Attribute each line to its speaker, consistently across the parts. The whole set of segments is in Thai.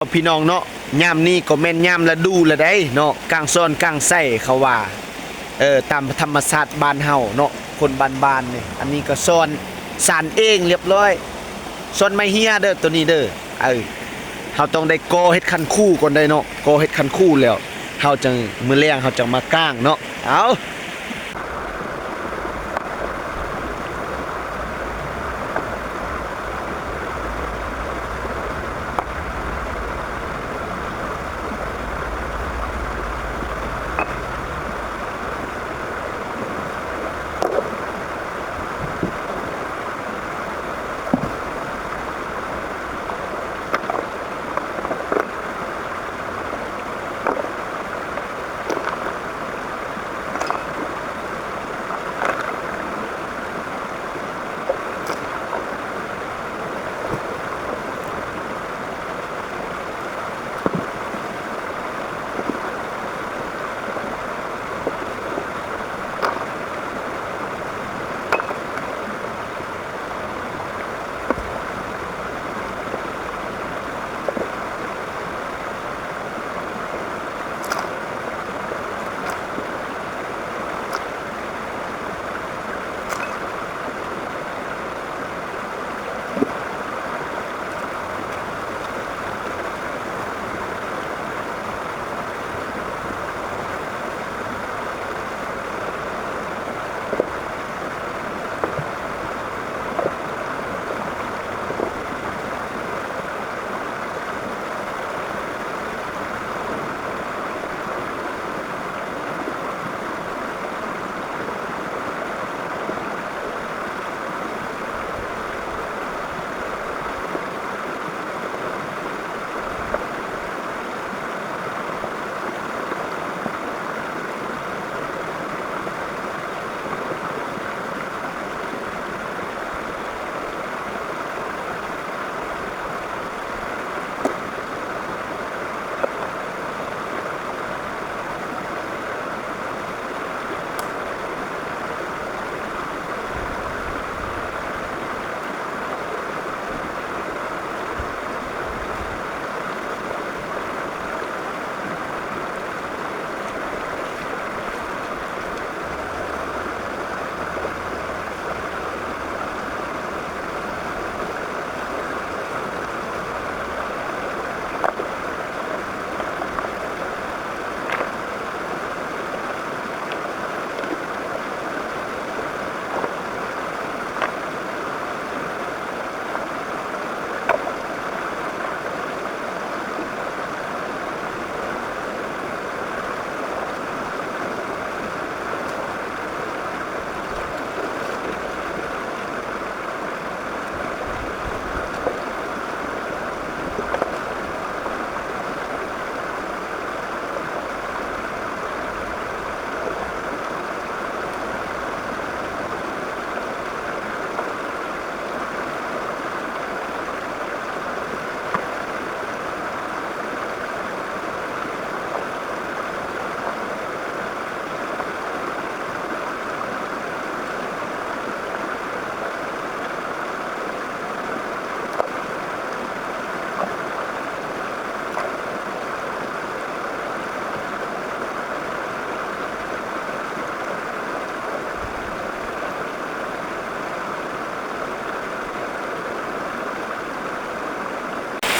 Speaker 1: พี่น้องเนาะยามนี้ก็แม่นยามฤดูละได้เนาะกลางซ้อนกลางไส้เขาว่าตามธรรมชาติบ้านเฮาเนาะคนบ้านๆนี่อันนี้ก็ซ้อนสานเองเรียบร้อยซ้อนไม้เฮียเด้อตัวนี้เด้อเฮาต้องได้กอเฮ็ดคันคู่ก่อนได้เนาะกอเฮ็ดคันคู่แล้วเฮาจังมื้อแลงเฮาจังมาก้างเนาะเอา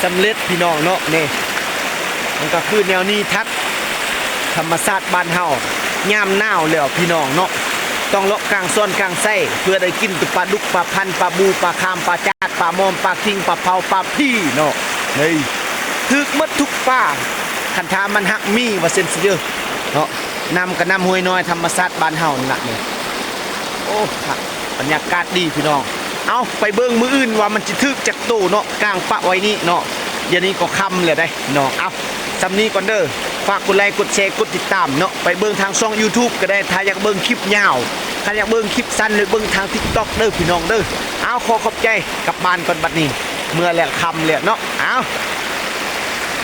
Speaker 1: สำเร็จพี่น้องเนาะนี่มันก็คือแนวนี้ทักธรรมชาติบ้านเฮายามหนาวแล้วพี่น้องเนาะต้องเลาะกลางซ้อนกลางไส้เพื่อได้กินปลาดุกปลาพันปลาบูปลาคามปลาจาดปลามอมปลาคิงปลาเผาปลาพี่เนาะนี่ถึกหมดทุกปลาคันทามันฮักมีว่าเซ็นซิเยอะเนาะนำกับน้ำห้วยน้อยธรรมชาติบ้านเฮานั่นล่ะนี่โอ้บรรยากาศดีพี่น้องเอาไปเบิ่งมืออื่นว่ามันสิถึกจักโตเนาะกลางปะไว้นี่เนาะเดี๋ยวนี้ก็ค่ำแล้วได้น้องเอาซำนี้ก่อนเด้อฝากกดไลค์กดแชร์กดติดตามเนาะไปเบิ่งทางช่อง YouTube ก็ได้ถ้าอยากเบิ่งคลิปยาวถ้าอยากเบิ่งคลิปสั้นหรือเบิ่งทาง TikTok เด้อพี่น้องเด้อเอาขอขอบใจกลับบ้านก่อนบัดนี้เมื่อแล้วค่ำแล้วเนาะเอา